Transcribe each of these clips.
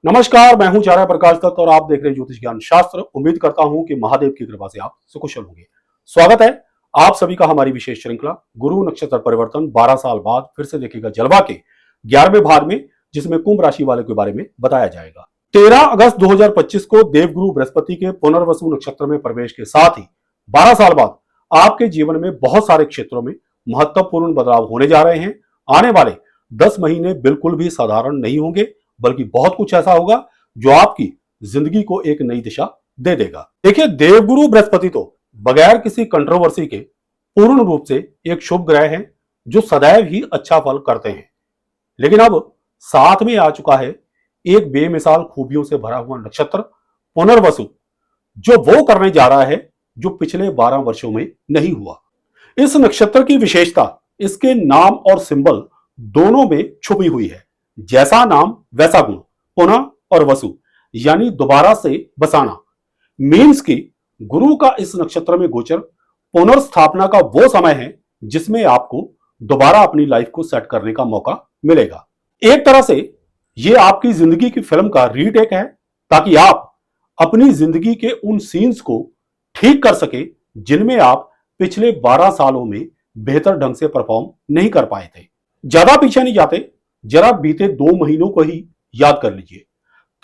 नमस्कार, मैं हूं चारा प्रकाश दत्त और आप देख रहे हैं ज्योतिष ज्ञान शास्त्र। उम्मीद करता हूं कि महादेव की कृपा से आप सुकुशल होंगे। स्वागत है आप सभी का हमारी विशेष श्रृंखला गुरु नक्षत्र परिवर्तन 12 साल बाद फिर से देखिएगा जलवा के 11वें भाग में, जिसमें कुंभ राशि वाले के बारे में बताया जाएगा। 13 अगस्त 2025 को देवगुरु बृहस्पति के पुनर्वसु नक्षत्र में प्रवेश के साथ ही 12 साल बाद आपके जीवन में बहुत सारे क्षेत्रों में महत्वपूर्ण बदलाव होने जा रहे हैं। आने वाले 10 महीने बिल्कुल भी साधारण नहीं होंगे, बल्कि बहुत कुछ ऐसा होगा जो आपकी जिंदगी को एक नई दिशा दे देगा। देखिए, देवगुरु बृहस्पति तो बगैर किसी कंट्रोवर्सी के पूर्ण रूप से एक शुभ ग्रह है जो सदैव ही अच्छा फल करते हैं। लेकिन अब साथ में आ चुका है एक बेमिसाल खूबियों से भरा हुआ नक्षत्र पुनर्वसु, जो वो करने जा रहा है जो पिछले 12 वर्षों में नहीं हुआ। इस नक्षत्र की विशेषता इसके नाम और सिंबल दोनों में छुपी हुई है। जैसा नाम वैसा गुण, पुनः और वसु यानी दोबारा से बसाना। मीन्स की गुरु का इस नक्षत्र में गोचर पुनर्स्थापना का वो समय है जिसमें आपको दोबारा अपनी लाइफ को सेट करने का मौका मिलेगा। एक तरह से ये आपकी जिंदगी की फिल्म का रीटेक है, ताकि आप अपनी जिंदगी के उन सीन्स को ठीक कर सके जिनमें आप पिछले 12 सालों में बेहतर ढंग से परफॉर्म नहीं कर पाए थे। ज्यादा पीछे नहीं जाते, जरा बीते 2 महीनों को ही याद कर लीजिए।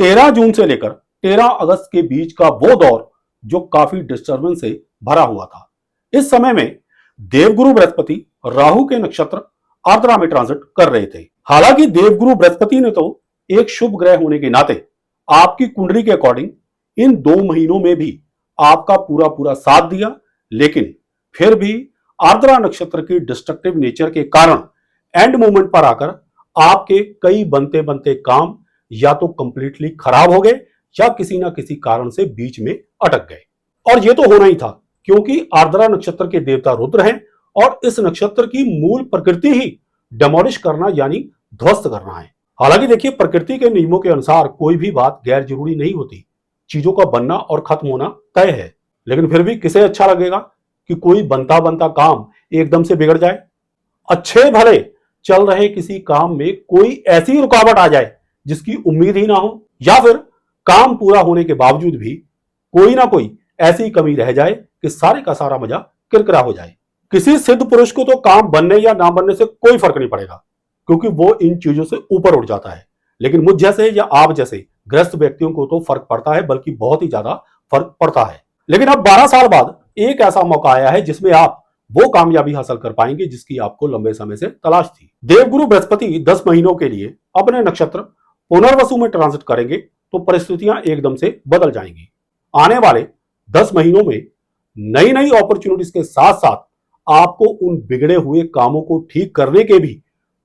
13 जून से लेकर 13 अगस्त के बीच का वो दौर जो काफी डिस्टर्बेंस से भरा हुआ था। इस समय में देवगुरु बृहस्पति राहु के नक्षत्र आर्द्रा में ट्रांजिट कर रहे थे। हालांकि देवगुरु बृहस्पति ने तो एक शुभ ग्रह होने के नाते आपकी कुंडली के अकॉर्डिंग इन 2 महीनों में भी आपका पूरा पूरा साथ दिया, लेकिन फिर भी आर्द्रा नक्षत्र की डिस्ट्रक्टिव नेचर के कारण एंड मोमेंट पर आकर आपके कई बनते बनते काम या तो कंप्लीटली खराब हो गए या किसी ना किसी कारण से बीच में अटक गए। और यह तो होना ही था, क्योंकि आर्द्रा नक्षत्र के देवता रुद्र हैं और इस नक्षत्र की मूल प्रकृति ही डेमोलिश करना यानी ध्वस्त करना है। हालांकि देखिए, प्रकृति के नियमों के अनुसार कोई भी बात गैर जरूरी नहीं होती। चीजों का बनना और खत्म होना तय है, लेकिन फिर भी किसे अच्छा लगेगा कि कोई बनता बनता काम एकदम से बिगड़ जाए। अच्छे भले चल रहे किसी काम में कोई ऐसी रुकावट आ जाए जिसकी उम्मीद ही ना हो, या फिर काम पूरा होने के बावजूद भी कोई ना कोई ऐसी कमी रह जाए कि सारे का सारा मजा किरकिरा हो जाए। किसी सिद्ध पुरुष को तो काम बनने या ना बनने से कोई फर्क नहीं पड़ेगा, क्योंकि वो इन चीजों से ऊपर उठ जाता है। लेकिन मुझ जैसे या आप जैसे ग्रस्त व्यक्तियों को तो फर्क पड़ता है, बल्कि बहुत ही ज्यादा फर्क पड़ता है। लेकिन अब 12 साल बाद एक ऐसा मौका आया है जिसमें आप वो कामयाबी हासिल कर पाएंगे जिसकी आपको लंबे समय से तलाश थी। देवगुरु बृहस्पति 10 महीनों के लिए अपने नक्षत्र पुनर्वसु में ट्रांजिट करेंगे तो परिस्थितियां एकदम से बदल जाएंगी। आने वाले 10 महीनों में नई नई अपॉर्चुनिटीज के साथ साथ आपको उन बिगड़े हुए कामों को ठीक करने के भी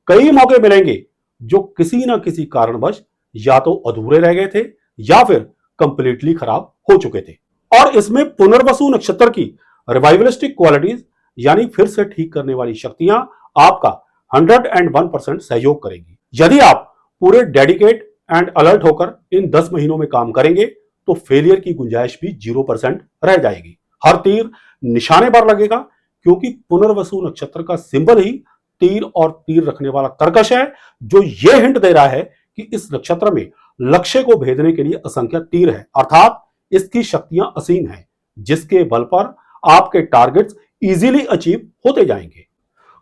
कई मौके मिलेंगे जो किसी ना किसी कारणवश या तो अधूरे रह गए थे या फिर कंप्लीटली खराब हो चुके थे। और इसमें पुनर्वसु नक्षत्र की रिवाइवलिस्टिक क्वालिटीज यानी फिर से ठीक करने वाली शक्तियां आपका 101% सहयोग करेंगी। यदि आप पूरे डेडिकेट एंड अलर्ट होकर इन 10 महीनों में काम करेंगे तो फेलियर की गुंजाइश भी 0% रह जाएगी। हर तीर निशाने पर लगेगा, क्योंकि पुनर्वसु नक्षत्र का सिंबल ही तीर और तीर रखने वाला तरकश है, जो यह हिंट दे रहा है कि इस नक्षत्र में लक्ष्य को भेदने के लिए असंख्य तीर है, अर्थात इसकी शक्तियां असीम हैं, जिसके बल पर आपके टारगेट्स इजीली अचीव होते जाएंगे।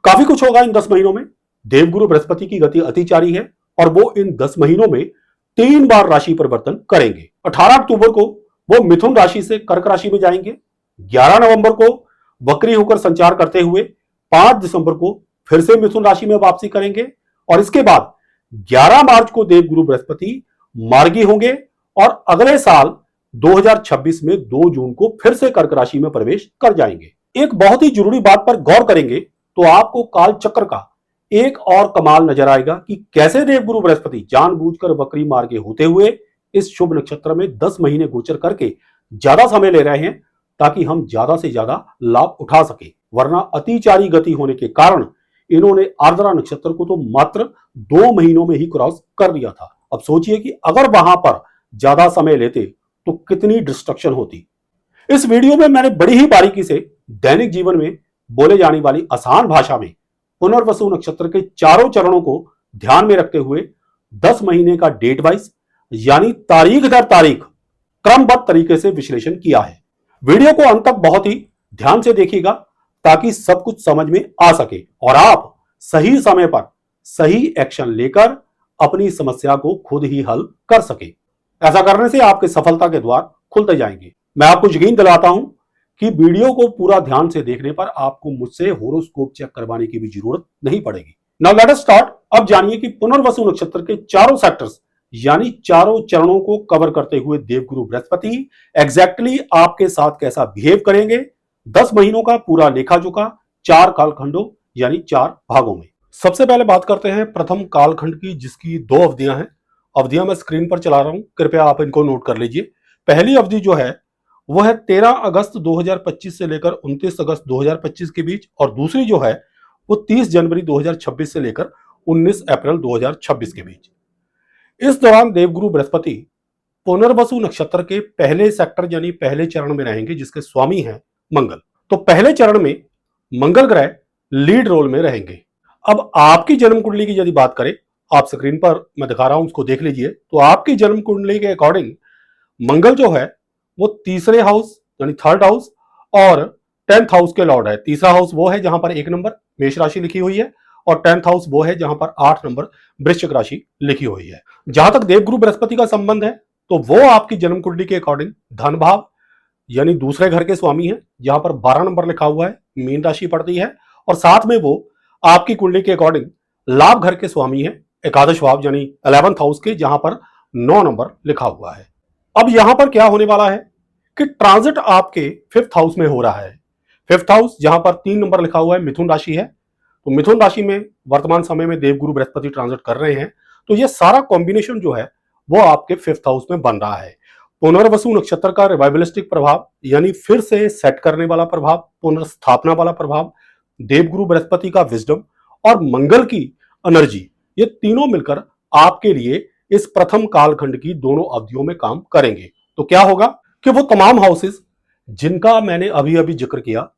काफी कुछ होगा इन 10 महीनों में। देवगुरु बृहस्पति की गति अतिचारी है और वो इन 10 महीनों में 3 बार राशि परिवर्तन करेंगे। 18 अक्टूबर को वो मिथुन राशि से कर्क राशि में जाएंगे। 11 नवंबर को वक्री होकर संचार करते हुए 5 दिसंबर को फिर से मिथुन राशि में वापसी करेंगे और इसके बाद 11 मार्च को देवगुरु बृहस्पति मार्गी होंगे और अगले साल 2026 में 2 जून को फिर से कर्क राशि में प्रवेश कर जाएंगे। एक बहुत ही जरूरी बात पर गौर करेंगे तो आपको काल चक्र का एक और कमाल नजर आएगा कि कैसे देवगुरु बृहस्पति जानबूझकर वक्री मार्गे होते हुए इस शुभ नक्षत्र में 10 महीने गोचर करके ज्यादा समय ले रहे हैं, ताकि हम ज्यादा से ज्यादा लाभ उठा सके। वरना अतिचारी गति होने के कारण इन्होंने आर्द्रा नक्षत्र को तो मात्र 2 महीनों में ही क्रॉस कर लिया था। अब सोचिए कि अगर वहां पर ज्यादा समय लेते तो कितनी डिस्ट्रक्शन होती। इस वीडियो में मैंने बड़ी ही बारीकी से दैनिक जीवन में बोले जाने वाली आसान भाषा में पुनर्वसु नक्षत्र के चारों चरणों को ध्यान में रखते हुए 10 महीने का डेट वाइज यानी तारीख दर तारीख क्रमबद्ध तरीके से विश्लेषण किया है। वीडियो को अंत तक बहुत ही ध्यान से देखिएगा ताकि सब कुछ समझ में आ सके और आप सही समय पर सही एक्शन लेकर अपनी समस्या को खुद ही हल कर सके। ऐसा करने से आपके सफलता के द्वार खुलते जाएंगे। मैं आपको यकीन दिलाता हूं कि वीडियो को पूरा ध्यान से देखने पर आपको मुझसे होरोस्कोप चेक करवाने की भी जरूरत नहीं पड़ेगी। Now let us start. अब जानिए कि पुनर्वसु नक्षत्र के चारों सेक्टर्स यानी चारों चरणों को कवर करते हुए देवगुरु बृहस्पति एग्जैक्टली आपके साथ कैसा बिहेव करेंगे 10 महीनों का पूरा लेखा जोखा 4 कालखंडों यानी 4 भागों में। सबसे पहले बात करते हैं प्रथम कालखंड की, जिसकी 2 अवधियां हैं। अवधियां मैं स्क्रीन पर चला रहा हूं, कृपया आप इनको नोट कर लीजिए। पहली अवधि जो है वो है 13 अगस्त 2025 से लेकर 29 अगस्त 2025 के बीच, और दूसरी जो है वो 30 जनवरी 2026 से लेकर 19 अप्रैल 2026 के बीच। इस दौरान देवगुरु बृहस्पति पुनर्वसु नक्षत्र के पहले सेक्टर यानी पहले चरण में रहेंगे, जिसके स्वामी हैं मंगल। तो पहले चरण में मंगल ग्रह लीड रोल में रहेंगे। अब आपकी जन्म कुंडली की यदि बात करें, आप स्क्रीन पर मैं दिखा रहा हूं, उसको देख लीजिए। तो आपकी जन्म कुंडली के अकॉर्डिंग मंगल जो है वो तीसरे हाउस यानी 3rd हाउस और 10th हाउस के लॉर्ड है। तीसरा हाउस वो है जहां पर 1 नंबर मेष राशि लिखी हुई है, और 10th हाउस वो है जहां पर 8 नंबर वृश्चिक राशि लिखी हुई है। जहां तक देवगुरु बृहस्पति का संबंध है तो वो आपकी जन्म कुंडली के अकॉर्डिंग धन भाव यानी दूसरे घर के स्वामी है, जहां पर 12 नंबर लिखा हुआ है, मीन राशि पड़ती है, और साथ में वो आपकी कुंडली के अकॉर्डिंग लाभ घर के स्वामी है, एकादश भाव यानी 11th हाउस के, जहां पर 9 नंबर लिखा हुआ है। अब यहां पर क्या होने वाला है कि ट्रांजिट आपके 5th हाउस में हो रहा है। 5th हाउस जहां पर 3 नंबर लिखा हुआ है, मिथुन राशि है। तो मिथुन राशि में वर्तमान समय में देवगुरु बृहस्पति ट्रांजिट कर रहे हैं। तो ये सारा कॉम्बिनेशन जो है वो आपके 5th हाउस में बन रहा है। पुनर्वसु नक्षत्र का रिवाइवलिस्टिक प्रभाव यानी फिर से सेट करने वाला प्रभाव, पुनर्स्थापना वाला प्रभाव, देवगुरु बृहस्पति का विजडम और मंगल की एनर्जी, ये तीनों मिलकर आपके लिए इस प्रथम कालखंड की दोनों अवधियों में काम करेंगे। तो क्या होगा कि वो तमाम हाउसेस जिनका मैंने अभी अभी जिक्र किया,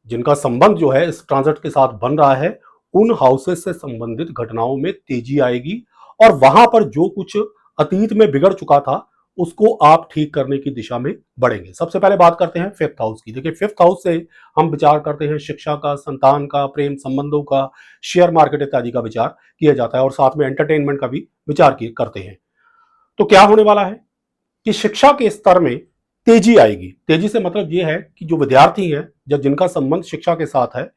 जिनका संबंध जो है इस ट्रांजिट के साथ बन रहा है, उन हाउसेस से संबंधित घटनाओं में तेजी आएगी और वहां पर जो कुछ अतीत में बिगड़ चुका था उसको आप ठीक करने की दिशा में बढ़ेंगे। सबसे पहले बात करते हैं 5th हाउस की। देखिए 5th हाउस से हम विचार करते हैं शिक्षा का, संतान का, प्रेम संबंधों का, शेयर मार्केट इत्यादि का विचार किया जाता है, और साथ में एंटरटेनमेंट का भी विचार करते हैं। तो क्या होने वाला है कि शिक्षा के स्तर में तेजी आएगी। तेजी से मतलब यह है कि जो विद्यार्थी हैं या जिनका संबंध शिक्षा के साथ है,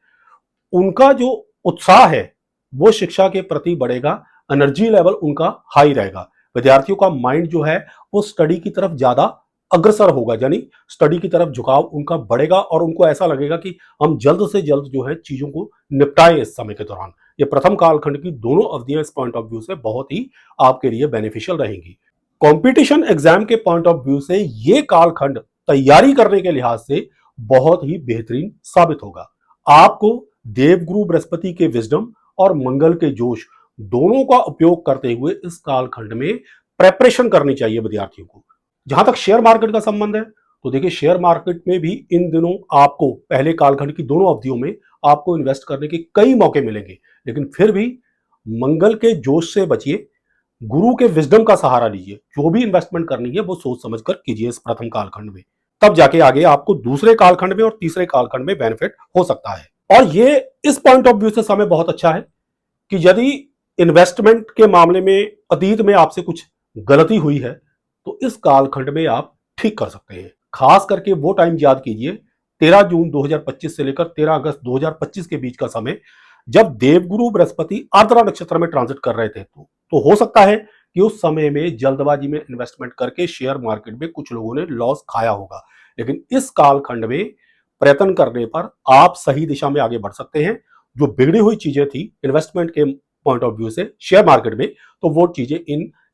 उनका जो उत्साह है वो शिक्षा के प्रति बढ़ेगा, एनर्जी लेवल उनका हाई रहेगा। विद्यार्थियों का माइंड जो है वो स्टडी की तरफ ज्यादा अग्रसर होगा, यानी स्टडी की तरफ झुकाव उनका बढ़ेगा और उनको ऐसा लगेगा कि हम जल्द से जल्द जो है चीजों को निपटाएं इस समय के दौरान। ये प्रथम कालखंड की दोनों अवधियां इस पॉइंट ऑफ व्यू से बहुत ही आपके लिए बेनिफिशियल रहेंगी। कंपटीशन एग्जाम के पॉइंट ऑफ व्यू से ये कालखंड तैयारी करने के लिहाज से बहुत ही बेहतरीन साबित होगा। आपको देवगुरु बृहस्पति के विजडम और मंगल के जोश दोनों का उपयोग करते हुए इस कालखंड में प्रेपरेशन करनी चाहिए विद्यार्थियों को। जहां तक शेयर मार्केट का संबंध है तो देखिए शेयर मार्केट में भी इन दिनों आपको पहले कालखंड की दोनों अवधियों में आपको इन्वेस्ट करने के कई मौके मिलेंगे, लेकिन फिर भी मंगल के जोश से बचिए, गुरु के विजडम का सहारा लीजिए। जो भी इन्वेस्टमेंट करनी है वो सोच समझकर कीजिए इस प्रथम कालखंड में, तब जाके आगे आपको दूसरे कालखंड में और तीसरे कालखंड में बेनिफिट हो सकता है। और ये इस पॉइंट ऑफ व्यू से समय बहुत अच्छा है कि यदि इन्वेस्टमेंट के मामले में अतीत में आपसे कुछ गलती हुई है तो इस कालखंड में आप ठीक कर सकते हैं। खास करके वो टाइम याद कीजिए 13 जून 2025 से लेकर 13 अगस्त 2025 के बीच का समय, जब देवगुरु बृहस्पति आर्द्रा नक्षत्र में ट्रांजिट कर रहे थे। तो हो सकता है कि उस समय में जल्दबाजी में इन्वेस्टमेंट करके शेयर मार्केट में कुछ लोगों ने लॉस खाया होगा, लेकिन इस कालखंड में प्रयत्न करने पर आप सही दिशा में आगे बढ़ सकते हैं। जो बिगड़ी हुई चीजें थी इन्वेस्टमेंट के पॉइंट ऑफ व्यू से शेयर मार्केट में, तो वो चीजें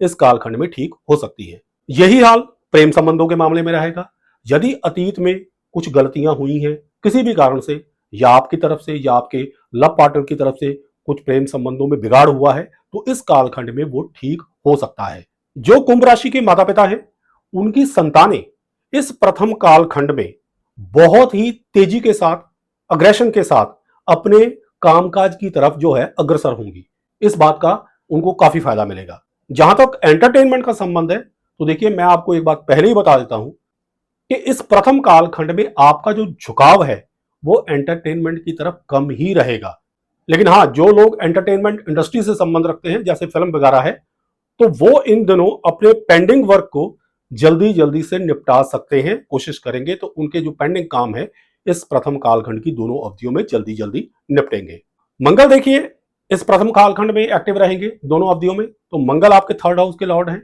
इस कालखंड में ठीक हो सकती है। यही हाल प्रेम संबंधों के मामले में रहेगा। यदि अतीत में कुछ गलतियां हुई हैं किसी भी कारण से, या आपकी तरफ से या आपके लव पार्टनर की तरफ से कुछ प्रेम संबंधों में बिगाड़ हुआ है, तो इस कालखंड में वो ठीक हो सकता है। जो कुंभ राशि के माता पिता हैं उनकी संतानें इस प्रथम कालखंड में बहुत ही तेजी के साथ, अग्रेशन के साथ अपने कामकाज की तरफ जो है अग्रसर होंगी। इस बात का उनको काफी फायदा मिलेगा। जहां तक एंटरटेनमेंट का संबंध है तो देखिए मैं आपको एक बात पहले ही बता देता हूं कि इस प्रथम कालखंड में आपका जो झुकाव है वो एंटरटेनमेंट की तरफ कम ही रहेगा। लेकिन हाँ, जो लोग एंटरटेनमेंट इंडस्ट्री से संबंध रखते हैं जैसे फिल्म वगैरह है, तो वो इन दिनों अपने पेंडिंग वर्क को जल्दी जल्दी से निपटा सकते हैं, कोशिश करेंगे तो उनके जो पेंडिंग काम है इस प्रथम कालखंड की दोनों अवधियों में जल्दी जल्दी निपटेंगे। मंगल देखिए इस प्रथम कालखंड में एक्टिव रहेंगे दोनों अवधियों में, तो मंगल आपके थर्ड हाउस के लॉर्ड हैं।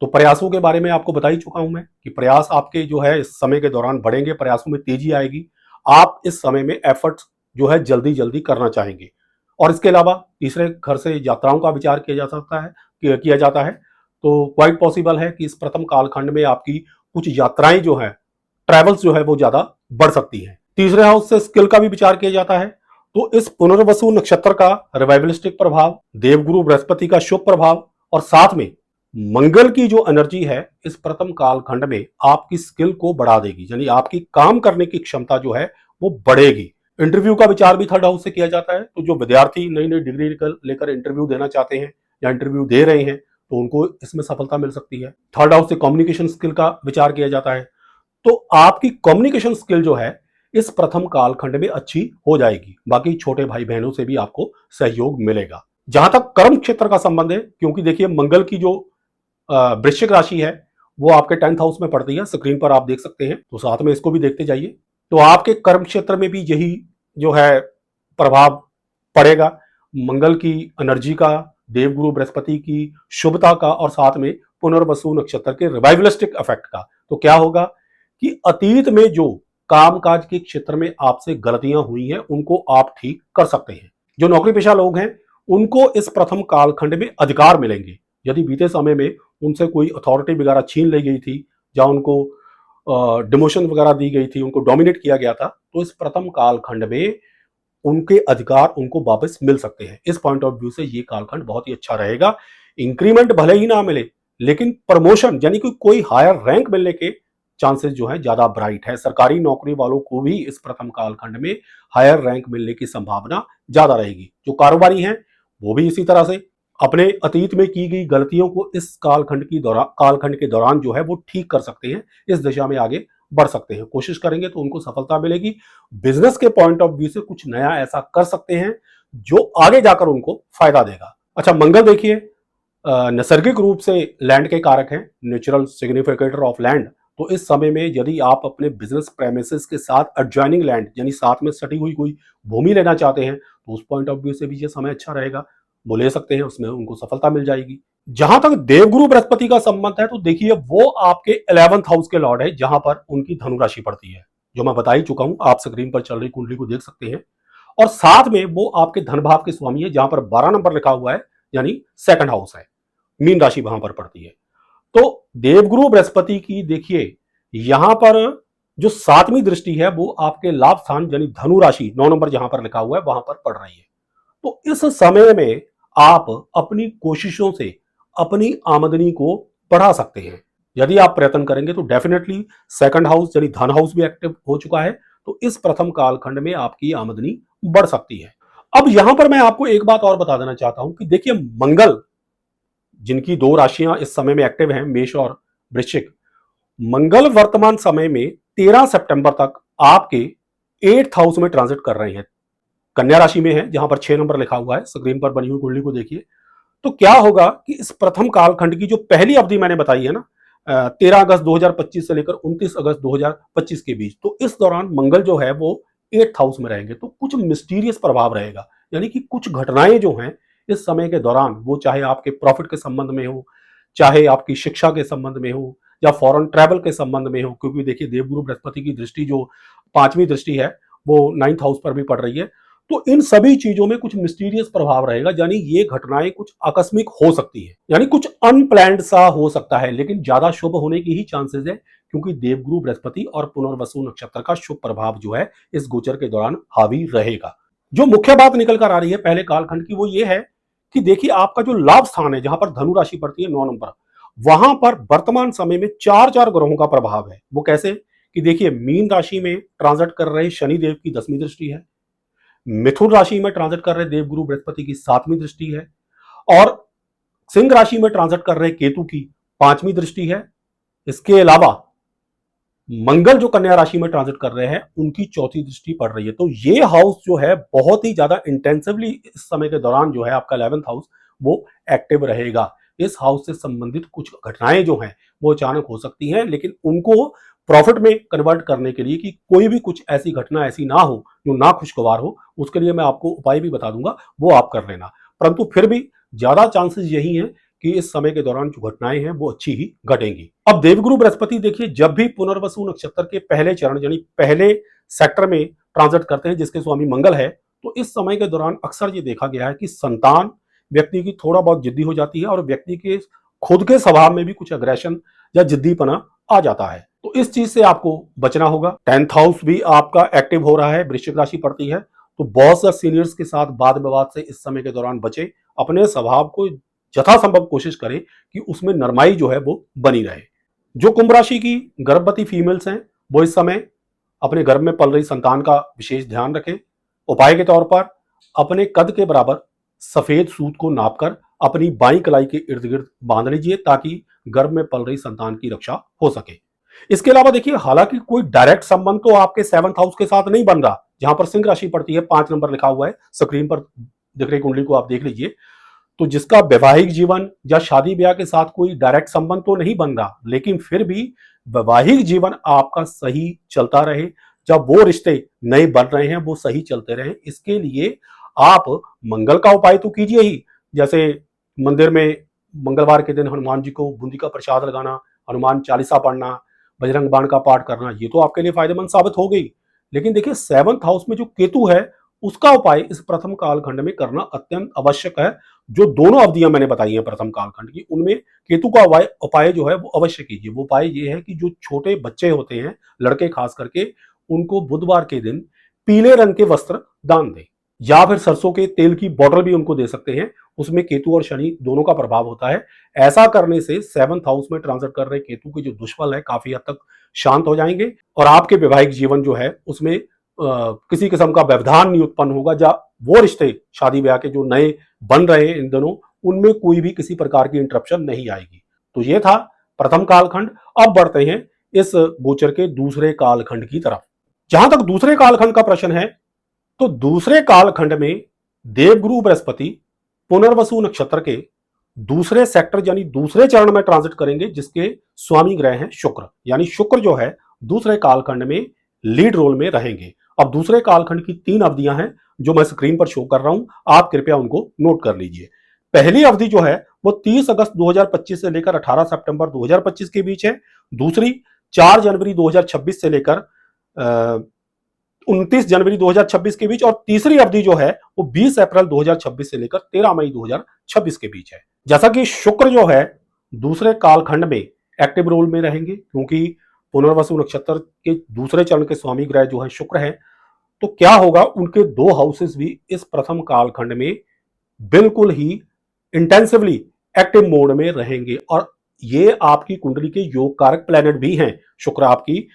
तो प्रयासों के बारे में आपको बता ही चुका हूं मैं कि प्रयास आपके जो है इस समय के दौरान बढ़ेंगे, प्रयासों में तेजी आएगी। आप इस समय में एफर्ट्स जो है जल्दी जल्दी करना चाहेंगे। और इसके अलावा तीसरे घर से यात्राओं का विचार किया जा सकता है, किया जाता है, तो क्वाइट पॉसिबल है कि इस प्रथम कालखंड में आपकी कुछ यात्राएं जो है, ट्रैवल्स जो है वो ज्यादा बढ़ सकती हैं। तीसरे हाउस से स्किल का भी विचार किया जाता है। तो इस पुनर्वसु नक्षत्र का रिवाइवलिस्टिक प्रभाव, देवगुरु बृहस्पति का शुभ प्रभाव और साथ में मंगल की जो एनर्जी है इस प्रथम कालखंड में आपकी स्किल को बढ़ा देगी, यानी आपकी काम करने की क्षमता जो है वो बढ़ेगी। इंटरव्यू का विचार भी थर्ड हाउस से किया जाता है, तो जो विद्यार्थी नई नई डिग्री लेकर इंटरव्यू देना चाहते हैं या इंटरव्यू दे रहे हैं तो उनको इसमें सफलता मिल सकती है। थर्ड हाउस से कम्युनिकेशन स्किल का विचार किया जाता है, तो आपकी कम्युनिकेशन स्किल जो है इस प्रथम कालखंड में अच्छी हो जाएगी। बाकी छोटे भाई बहनों से भी आपको सहयोग मिलेगा। जहां तक कर्म क्षेत्र का संबंध है, क्योंकि देखिए मंगल की जो वृश्चिक राशि है वो आपके 10th हाउस में पड़ती है, स्क्रीन पर आप देख सकते हैं, तो साथ में इसको भी देखते जाइए। तो आपके कर्म क्षेत्र में भी यही जो है प्रभाव पड़ेगा, मंगल की एनर्जी का, देवगुरु बृहस्पति की शुभता का और साथ में पुनर्वसु नक्षत्र के रिवाइवलिस्टिक इफेक्ट का। तो क्या होगा कि अतीत में जो कामकाज के क्षेत्र में आपसे गलतियां हुई हैं उनको आप ठीक कर सकते हैं। जो नौकरी पेशा लोग हैं उनको इस प्रथम कालखंड में अधिकार मिलेंगे। यदि बीते समय में उनसे कोई अथॉरिटी वगैरह छीन ली गई थी या उनको डिमोशन वगैरह दी गई थी, उनको डोमिनेट किया गया था, तो इस प्रथम कालखंड में उनके अधिकार उनको वापस मिल सकते हैं। इस पॉइंट ऑफ व्यू से ये कालखंड बहुत ही अच्छा रहेगा। इंक्रीमेंट भले ही ना मिले लेकिन प्रमोशन यानी कि कोई हायर रैंक मिलने के चांसेस जो है ज्यादा ब्राइट है। सरकारी नौकरी वालों को भी इस प्रथम कालखंड में हायर रैंक मिलने की संभावना ज्यादा रहेगी। जो कारोबारी हैं वो भी इसी तरह से अपने अतीत में की गई गलतियों को इस कालखंड के दौरान जो है वो ठीक कर सकते हैं, इस दिशा में आगे बढ़ सकते हैं। कोशिश करेंगे तो उनको सफलता मिलेगी। बिजनेस के पॉइंट ऑफ व्यू से कुछ नया ऐसा कर सकते हैं जो आगे जाकर उनको फायदा देगा। अच्छा, मंगल देखिए नैसर्गिक रूप से लैंड के कारक हैं, नेचुरल सिग्निफिकेटर ऑफ लैंड। तो इस समय में यदि आप अपने बिजनेस प्रेमिसेस के साथ एडजॉइनिंग लैंड यानी साथ में सटी हुई कोई भूमि लेना चाहते हैं तो उस पॉइंट ऑफ व्यू से भी ये समय अच्छा रहेगा, वो ले सकते हैं, उसमें उनको सफलता मिल जाएगी। जहां तक देवगुरु बृहस्पति का संबंध है तो देखिए वो आपके 11th हाउस के लॉर्ड है, जहां पर उनकी धनु राशि पड़ती है, जो मैं बता ही चुका हूं। आप स्क्रीन पर चल रही कुंडली को देख सकते हैं। और साथ में वो आपके धन भाव के स्वामी है, जहां पर 12 नंबर लिखा हुआ है, यानी सेकंड हाउस है, मीन राशि वहां पर पड़ती है। तो देवगुरु बृहस्पति की देखिए यहां पर जो 7वीं दृष्टि है वो आपके लाभ स्थान यानी धनु राशि 9 नंबर जहां पर लिखा हुआ है वहां पर पड़ रही है। तो इस समय में आप अपनी कोशिशों से अपनी आमदनी को बढ़ा सकते हैं। यदि आप प्रयत्न करेंगे तो डेफिनेटली सेकंड हाउस यानी धन हाउस भी एक्टिव हो चुका है, तो इस प्रथम कालखंड में आपकी आमदनी बढ़ सकती है। अब यहां पर मैं आपको एक बात और बता देना चाहता हूं कि देखिए मंगल, जिनकी दो राशियां इस समय में एक्टिव हैं, मेष और वृश्चिक, मंगल वर्तमान समय में 13 सितंबर तक आपके 8th हाउस में ट्रांजिट कर रहे हैं, कन्या राशि में है, जहां पर 6 नंबर लिखा हुआ है। स्क्रीन पर बनी हुई कुंडली को देखिए। तो क्या होगा कि इस प्रथम कालखंड की जो पहली अवधि मैंने बताई है ना, 13 अगस्त 2025 से लेकर 29 अगस्त 2025 के बीच, तो इस दौरान मंगल जो है वो 8th हाउस में रहेंगे, तो कुछ मिस्टीरियस प्रभाव रहेगा। यानी कि कुछ घटनाएं जो हैं इस समय के दौरान, वो चाहे आपके प्रॉफिट के संबंध में हो, चाहे आपकी शिक्षा के संबंध में हो या फॉरेन ट्रैवल के संबंध में हो, क्योंकि देखिए देवगुरु बृहस्पति की दृष्टि जो 5वीं दृष्टि है वो 9th हाउस पर भी पड़ रही है। तो इन सभी चीजों में कुछ मिस्टीरियस प्रभाव रहेगा, यानी ये घटनाएं कुछ आकस्मिक हो सकती है, यानी कुछ अनप्लैंड सा हो सकता है, लेकिन ज्यादा शुभ होने की ही चांसेस है, क्योंकि देवगुरु बृहस्पति और पुनर्वसु नक्षत्र का शुभ प्रभाव जो है इस गोचर के दौरान हावी रहेगा। जो मुख्य बात निकल कर आ रही है पहले कालखंड की वो ये है कि देखिए आपका जो लाभ स्थान है, जहां पर धनु राशि पड़ती है 9 नंबर, वहां पर वर्तमान समय में चार चार ग्रहों का प्रभाव है। वो कैसे कि देखिए मीन राशि में ट्रांजिट कर रहे शनि देव की 10वीं दृष्टि है, मिथुन राशि में ट्रांजिट कर रहे देवगुरु बृहस्पति की 7वीं दृष्टि है, और सिंह राशि में ट्रांजिट कर रहे केतु की 5वीं दृष्टि है। इसके अलावा मंगल जो कन्या राशि में ट्रांजिट कर रहे हैं उनकी 4थी दृष्टि पड़ रही है। तो ये हाउस जो है बहुत ही ज्यादा इंटेंसिवली इस समय के दौरान जो है आपका 11th हाउस वो एक्टिव रहेगा। इस हाउस से संबंधित कुछ घटनाएं जो हैं वो अचानक हो सकती हैं, लेकिन उनको प्रॉफिट में कन्वर्ट करने के लिए कि कोई भी कुछ ऐसी घटना ऐसी ना हो जो ना खुशगवार हो, उसके लिए मैं आपको उपाय भी बता दूंगा, वो आप कर लेना। परंतु फिर भी ज्यादा चांसेस यही हैं कि इस समय के दौरान जो घटनाएं हैं वो अच्छी ही घटेंगी। अब देवगुरु बृहस्पति देखिए जब भी पुनर्वसु नक्षत्र के पहले चरण यानी पहले सेक्टर में ट्रांजिट करते हैं जिसके स्वामी मंगल है, तो इस समय के दौरान अक्सर ये देखा गया है कि संतान व्यक्ति की थोड़ा बहुत जिद्दी हो जाती है और व्यक्ति के खुद के स्वभाव में भी कुछ अग्रेशन या जिद्दीपना आ जाता है। तो इस चीज से आपको बचना होगा। 10th हाउस भी आपका एक्टिव हो रहा है, वृश्चिक राशि पड़ती है, तो बॉस या सीनियर्स के साथ वाद विवाद से इस समय के दौरान बचे। अपने स्वभाव को यथासंभव कोशिश करें कि उसमें नरमाई जो है वो बनी रहे। जो कुंभ राशि की गर्भवती फीमेल्स हैं वो इस समय अपने गर्भ में पल रही संतान का विशेष ध्यान रखें। उपाय के तौर पर अपने कद के बराबर सफेद सूत को नापकर अपनी बाईं कलाई के इर्द गिर्द बांध लीजिए ताकि गर्भ में पल रही संतान की रक्षा हो सके। इसके अलावा देखिए हालांकि कोई डायरेक्ट संबंध तो आपके 7th हाउस के साथ नहीं बन रहा, जहां पर सिंह राशि पड़ती है 5 नंबर लिखा हुआ है, स्क्रीन पर दिख रही कुंडली को आप देख लीजिए। तो जिसका वैवाहिक जीवन या शादी ब्याह के साथ कोई डायरेक्ट संबंध तो नहीं बन रहा, लेकिन फिर भी वैवाहिक जीवन आपका सही चलता रहे, जब वो रिश्ते नए बन रहे हैं वो सही चलते रहे, इसके लिए आप मंगल का उपाय तो कीजिए ही। जैसे मंदिर में मंगलवार के दिन हनुमान जी को बूंदी का प्रसाद लगाना, हनुमान चालीसा पढ़ना, बजरंग बाण का पाठ करना, ये तो आपके लिए फायदेमंद साबित हो गई। लेकिन देखिए 7th हाउस में जो केतु है उसका उपाय इस प्रथम कालखंड में करना अत्यंत आवश्यक है। जो दोनों अवधियां मैंने बताई हैं प्रथम कालखंड की, उनमें केतु का उपाय जो है वो अवश्य कीजिए। वो उपाय ये है कि जो छोटे बच्चे होते हैं, लड़के खास करके, उनको बुधवार के दिन पीले रंग के वस्त्र दान दें, या फिर सरसों के तेल की बोतल भी उनको दे सकते हैं, उसमें केतु और शनि दोनों का प्रभाव होता है। ऐसा करने से 7th हाउस में ट्रांजिट कर रहे केतु के जो दुष्फल है काफी हद तक शांत हो जाएंगे और आपके वैवाहिक जीवन जो है उसमें किसी किस्म का व्यवधान नहीं उत्पन्न होगा। या वो रिश्ते शादी ब्याह के जो नए बन रहे हैं इन दिनों, उनमें कोई भी किसी प्रकार की इंटरप्शन नहीं आएगी। तो ये था प्रथम कालखंड। अब बढ़ते हैं इस गोचर के दूसरे कालखंड की तरफ। जहां तक दूसरे कालखंड का प्रश्न है, तो दूसरे कालखंड में देवगुरु बृहस्पति पुनर्वसु नक्षत्र के दूसरे सेक्टर यानी दूसरे चरण में ट्रांजिट करेंगे जिसके स्वामी ग्रह हैं शुक्र। यानी शुक्र जो है दूसरे कालखंड में लीड रोल में रहेंगे। अब दूसरे कालखंड की 3 अवधियां हैं जो मैं स्क्रीन पर शो कर रहा हूं, आप कृपया उनको नोट कर लीजिए। पहली अवधि जो है वो 30 अगस्त 2025 से लेकर 18 सितंबर 2025 के बीच है। दूसरी 4 जनवरी 2026 से लेकर 29 जनवरी 2026 के बीच, और तीसरी अवधि जो है वो 20 अप्रैल 2026 से लेकर 13 मई 2026 के बीच है। जैसा कि शुक्र जो है दूसरे कालखंड में एक्टिव रोल में रहेंगे क्योंकि पुनर्वसु नक्षत्र के दूसरे चरण के स्वामी ग्रह जो है शुक्र है, तो क्या होगा उनके 2 हाउसेस भी इस प्रथम कालखंड में बिल्कुल ही इंटेंसिवली एक्टिव मोड में रहेंगे। और ये आपकी कुंडली के योग कारक प्लैनेट भी हैं। शुक्र आपकी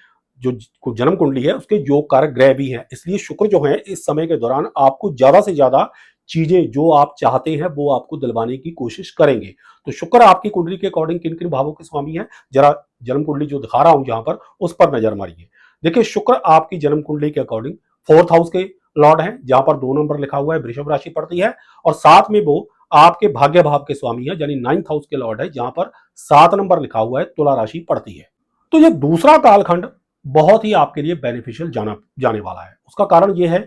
जो जन्म कुंडली है उसके योग कारक ग्रह भी हैं, इसलिए शुक्र जो है इस समय के दौरान आपको ज्यादा से ज्यादा चीजें जो आप चाहते हैं वो आपको दिलवाने की कोशिश करेंगे। तो शुक्र आपकी कुंडली के अकॉर्डिंग किन किन भावों के स्वामी है, जरा जन्म कुंडली जो दिखा रहा हूं जहां पर, उस पर नजर मारिए। देखिए शुक्र आपकी जन्म कुंडली के अकॉर्डिंग 4th हाउस के लॉर्ड हैं, जहां पर 2 नंबर लिखा हुआ है वृषभ राशि पड़ती है, और साथ में वो आपके भाग्य भाव के स्वामी है यानी 9th हाउस के लॉर्ड है, जहां पर 7 नंबर लिखा हुआ है तुला राशि पड़ती है। तो ये दूसरा कालखंड बहुत ही आपके लिए बेनिफिशियल जाने वाला है। उसका कारण यह है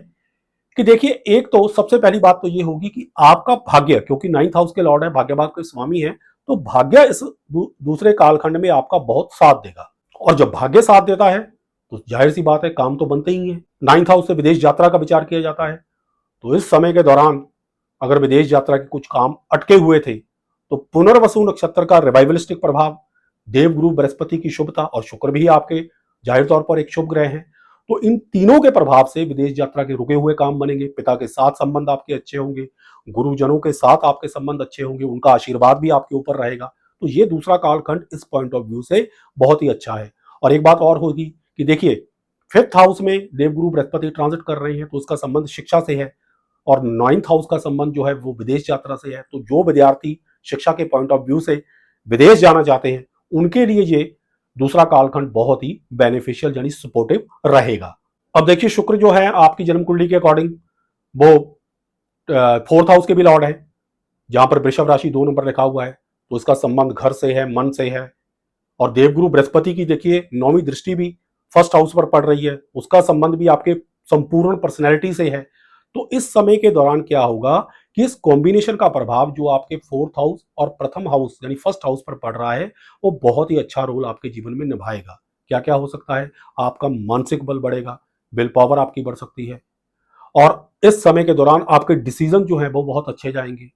कि देखिए एक तो सबसे पहली बात तो ये होगी कि आपका भाग्य, क्योंकि 9th हाउस के लॉर्ड है, भाग्य भाव के स्वामी है, तो भाग्य इस दूसरे कालखंड में आपका बहुत साथ देगा। और जब भाग्य साथ देता है तो जाहिर सी बात है काम तो बनते ही है। 9th हाउस से विदेश यात्रा का विचार किया जाता है, तो इस समय के दौरान अगर विदेश यात्रा के कुछ काम अटके हुए थे तो पुनर्वसु नक्षत्र का रिवाइवलिस्टिक प्रभाव, देवगुरु बृहस्पति की शुभता, और शुक्र भी आपके जाहिर तौर पर एक शुभ ग्रह है, तो इन तीनों के प्रभाव से विदेश यात्रा के रुके हुए काम बनेंगे। पिता के साथ संबंध आपके अच्छे होंगे, गुरुजनों के साथ आपके संबंध अच्छे होंगे, उनका आशीर्वाद भी आपके ऊपर रहेगा। तो ये दूसरा कालखंड इस पॉइंट ऑफ व्यू से बहुत ही अच्छा है। और एक बात और होगी कि देखिए 5th हाउस में देवगुरु बृहस्पति ट्रांजिट कर रहे हैं तो उसका संबंध शिक्षा से है, और 9th हाउस का संबंध जो है वो विदेश यात्रा से है। तो जो विद्यार्थी शिक्षा के पॉइंट ऑफ व्यू से विदेश जाना चाहते हैं, उनके लिए ये दूसरा कालखंड बहुत ही बेनिफिशियल यानी सपोर्टिव रहेगा। अब देखिए, शुक्र जो है आपकी जन्म कुंडली के अकॉर्डिंग वो 4th हाउस के भी लॉर्ड है, जहां पर वृषभ राशि 2 नंबर लिखा हुआ है, तो इसका संबंध घर से है, मन से है। और देवगुरु बृहस्पति की देखिए 9वीं दृष्टि भी 1st हाउस पर पड़ रही है, उसका संबंध भी आपके संपूर्ण पर्सनैलिटी से है। तो इस समय के दौरान क्या होगा कि इस कॉम्बिनेशन का प्रभाव जो आपके 4th हाउस और प्रथम हाउस यानी 1st हाउस पर पड़ रहा है, वो बहुत ही अच्छा रोल आपके जीवन में निभाएगा। क्या क्या हो सकता है? आपका मानसिक बल बढ़ेगा, विल पावर आपकी बढ़ सकती है, और इस समय के दौरान आपके डिसीजन जो है वो बहुत अच्छे जाएंगे।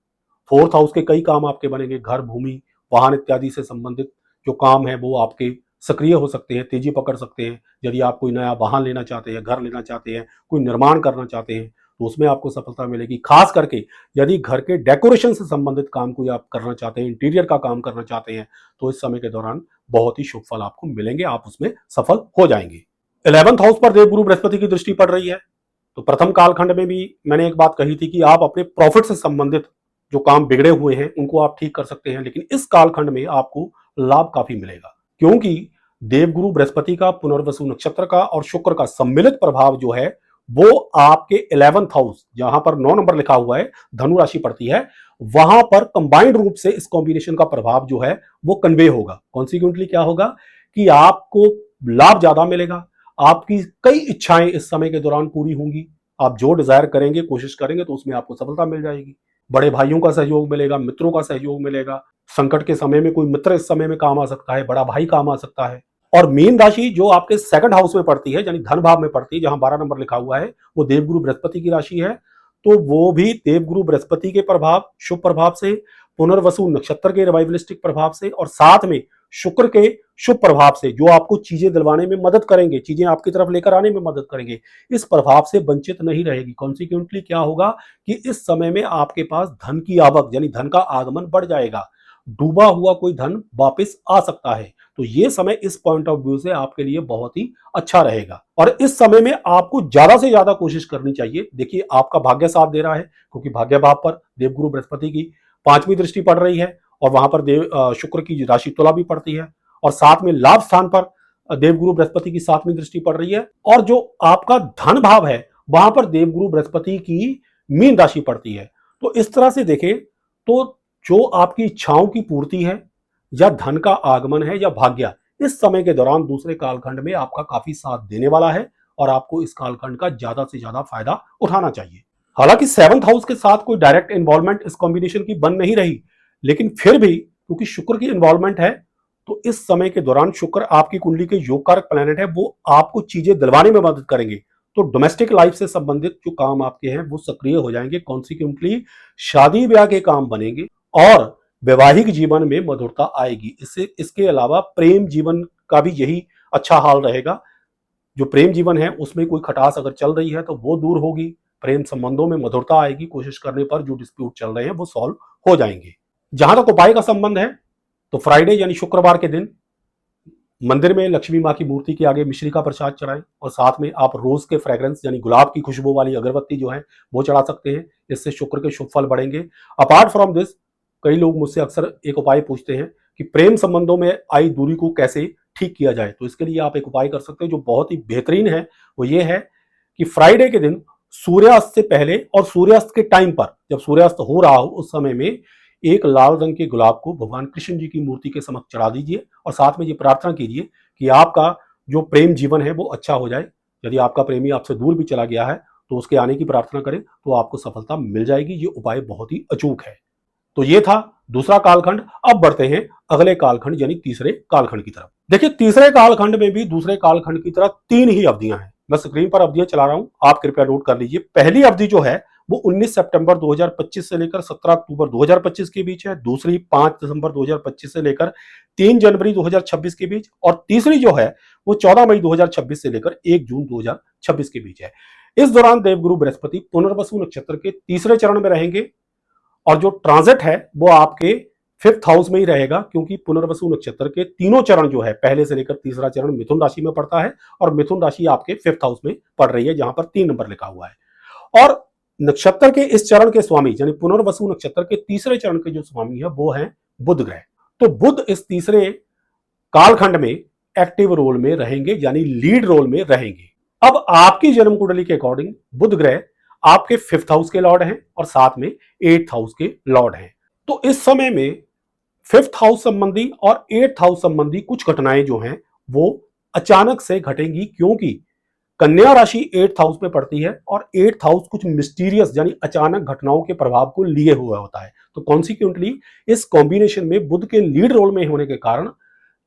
4th हाउस के कई काम आपके बनेंगे, घर, भूमि, वाहन इत्यादि से संबंधित जो काम है वो आपके सक्रिय हो सकते हैं, तेजी पकड़ सकते हैं। यदि आप कोई नया वाहन लेना चाहते हैं, घर लेना चाहते हैं, कोई निर्माण करना चाहते हैं, तो उसमें आपको सफलता मिलेगी। खास करके यदि घर के डेकोरेशन से संबंधित काम कोई आप करना चाहते हैं, इंटीरियर का काम करना चाहते हैं, तो इस समय के दौरान बहुत ही शुभ फल आपको मिलेंगे, आप उसमें सफल हो जाएंगे। 11th हाउस पर देवगुरु बृहस्पति की दृष्टि पड़ रही है, तो प्रथम कालखंड में भी मैंने एक बात कही थी कि आप अपने प्रॉफिट से संबंधित जो काम बिगड़े हुए हैं उनको आप ठीक कर सकते हैं, लेकिन इस कालखंड में आपको लाभ काफी मिलेगा, क्योंकि देवगुरु बृहस्पति का, पुनर्वसु नक्षत्र का और शुक्र का सम्मिलित प्रभाव जो है वो आपके 11th हाउस, जहां पर 9 नंबर लिखा हुआ है, धनु राशि पड़ती है, वहां पर कंबाइंड रूप से इस कॉम्बिनेशन का प्रभाव जो है वो कन्वे होगा। कॉन्सिक्वेंटली क्या होगा कि आपको लाभ ज्यादा मिलेगा, आपकी कई इच्छाएं इस समय के दौरान पूरी होंगी, आप जो डिजायर करेंगे, कोशिश करेंगे, तो उसमें आपको सफलता मिल जाएगी। बड़े भाइयों का सहयोग मिलेगा, मित्रों का सहयोग मिलेगा, संकट के समय में कोई मित्र इस समय में काम आ सकता है, बड़ा भाई काम आ सकता है। और मीन राशि जो आपके 2nd हाउस में पड़ती है, यानी धन भाव में पड़ती है, जहां 12 नंबर लिखा हुआ है, वो देवगुरु बृहस्पति की राशि है, तो वो भी देवगुरु बृहस्पति के प्रभाव, शुभ प्रभाव से, पुनर्वसु नक्षत्र के रिवाइवलिस्टिक प्रभाव से, और साथ में शुक्र के शुभ प्रभाव से, जो आपको चीजें दिलवाने में मदद करेंगे, चीजें आपकी तरफ लेकर आने में मदद करेंगे, इस प्रभाव से वंचित नहीं रहेगी। कॉन्सिक्वेंटली क्या होगा कि इस समय में आपके पास धन की आवक यानी धन का आगमन बढ़ जाएगा, डूबा हुआ कोई धन वापस आ सकता है। तो ये समय इस पॉइंट ऑफ व्यू से आपके लिए बहुत ही अच्छा रहेगा, और इस समय में आपको ज्यादा से ज्यादा कोशिश करनी चाहिए। देखिए, आपका भाग्य साथ दे रहा है, क्योंकि भाग्य भाव पर देवगुरु बृहस्पति की 5वीं दृष्टि पड़ रही है, और वहां पर शुक्र की राशि तुला भी पड़ती है, और साथ में लाभ स्थान पर देवगुरु बृहस्पति की 7वीं दृष्टि पड़ रही है, और जो आपका धन भाव है वहां पर देवगुरु बृहस्पति की मीन राशि पड़ती है। तो इस तरह से देखें तो जो आपकी इच्छाओं की पूर्ति है, या धन का आगमन है, या भाग्य, इस समय के दौरान दूसरे कालखंड में आपका काफी साथ देने वाला है, और आपको इस कालखंड का ज्यादा से ज्यादा फायदा उठाना चाहिए। हालांकि 7th हाउस के साथ कोई डायरेक्ट इन्वॉल्वमेंट इस कॉम्बिनेशन की बन नहीं रही, लेकिन फिर भी क्योंकि शुक्र की इन्वॉल्वमेंट है, तो इस समय के दौरान शुक्र आपकी कुंडली के योग कारक प्लैनेट है, वो आपको चीजें दिलवाने में मदद करेंगे। तो डोमेस्टिक लाइफ से संबंधित जो काम आपके हैं वो सक्रिय हो जाएंगे। कॉन्सिक्वेंटली शादी ब्याह के काम बनेंगे, और वैवाहिक जीवन में मधुरता आएगी। इसके अलावा प्रेम जीवन का भी यही अच्छा हाल रहेगा। जो प्रेम जीवन है उसमें कोई खटास अगर चल रही है तो वो दूर होगी, प्रेम संबंधों में मधुरता आएगी, कोशिश करने पर जो डिस्प्यूट चल रहे हैं वो सॉल्व हो जाएंगे। जहां तक उपाय का संबंध है, तो फ्राइडे यानी शुक्रवार के दिन मंदिर में लक्ष्मी माँ की मूर्ति के आगे मिश्री का प्रसाद चढ़ाएं, और साथ में आप रोज के फ्रेग्रेंस यानी गुलाब की खुशबू वाली अगरबत्ती जो है वो चढ़ा सकते हैं। इससे शुक्र के शुभ फल बढ़ेंगे। अपार्ट फ्रॉम दिस, कई लोग मुझसे अक्सर एक उपाय पूछते हैं कि प्रेम संबंधों में आई दूरी को कैसे ठीक किया जाए। तो इसके लिए आप एक उपाय कर सकते हैं जो बहुत ही बेहतरीन है। वो ये है कि फ्राइडे के दिन सूर्यास्त से पहले और सूर्यास्त के टाइम पर, जब सूर्यास्त हो रहा हो उस समय में, एक लाल रंग के गुलाब को भगवान कृष्ण जी की मूर्ति के समक्ष चढ़ा दीजिए, और साथ में ये प्रार्थना कीजिए कि आपका जो प्रेम जीवन है वो अच्छा हो जाए। यदि आपका प्रेमी आपसे दूर भी चला गया है तो उसके आने की प्रार्थना करें, तो आपको सफलता मिल जाएगी। ये उपाय बहुत ही अचूक है। तो ये था दूसरा कालखंड। अब बढ़ते हैं अगले कालखंड यानी तीसरे कालखंड की तरफ। देखिए, तीसरे कालखंड में भी दूसरे कालखंड की तरह 3 ही अवधियां हैं। मैं स्क्रीन पर अवधियां चला रहा हूं, आप कृपया नोट कर लीजिए। पहली अवधि जो है वो 19 सितंबर 2025 से लेकर 17 अक्टूबर 2025 के बीच है। दूसरी 5 दिसंबर 2025 से लेकर 3 जनवरी 2026 के बीच, और तीसरी जो है वो 14 मई 2026 से लेकर 1 जून 2026 के बीच है। इस दौरान देवगुरु बृहस्पति पुनर्वसु नक्षत्र के तीसरे चरण में रहेंगे, और जो ट्रांजिट है वो आपके 5th हाउस में ही रहेगा, क्योंकि पुनर्वसु नक्षत्र के तीनों चरण जो है, पहले से लेकर तीसरा चरण मिथुन राशि में पड़ता है, और मिथुन राशि आपके 5th हाउस में पड़ रही है, जहां पर 3 नंबर लिखा हुआ है। और नक्षत्र के इस चरण के स्वामी यानी पुनर्वसु नक्षत्र के तीसरे चरण के जो स्वामी है वो है बुध ग्रह। तो बुध इस तीसरे कालखंड में एक्टिव रोल में रहेंगे यानी लीड रोल में रहेंगे। अब आपकी जन्म कुंडली के अकॉर्डिंग बुध ग्रह आपके 5th हाउस के लॉर्ड हैं और साथ में 8th हाउस के लॉर्ड हैं। तो इस समय में 5th हाउस संबंधी और 8th हाउस संबंधी कुछ घटनाएं जो हैं वो अचानक से घटेंगी, क्योंकि कन्या राशि 8th हाउस में पड़ती है और 8th हाउस कुछ मिस्टीरियस यानी अचानक घटनाओं के प्रभाव को लिए हुआ होता है। तो कॉन्सिक्वेंटली इस कॉम्बिनेशन में बुध के लीड रोल में होने के कारण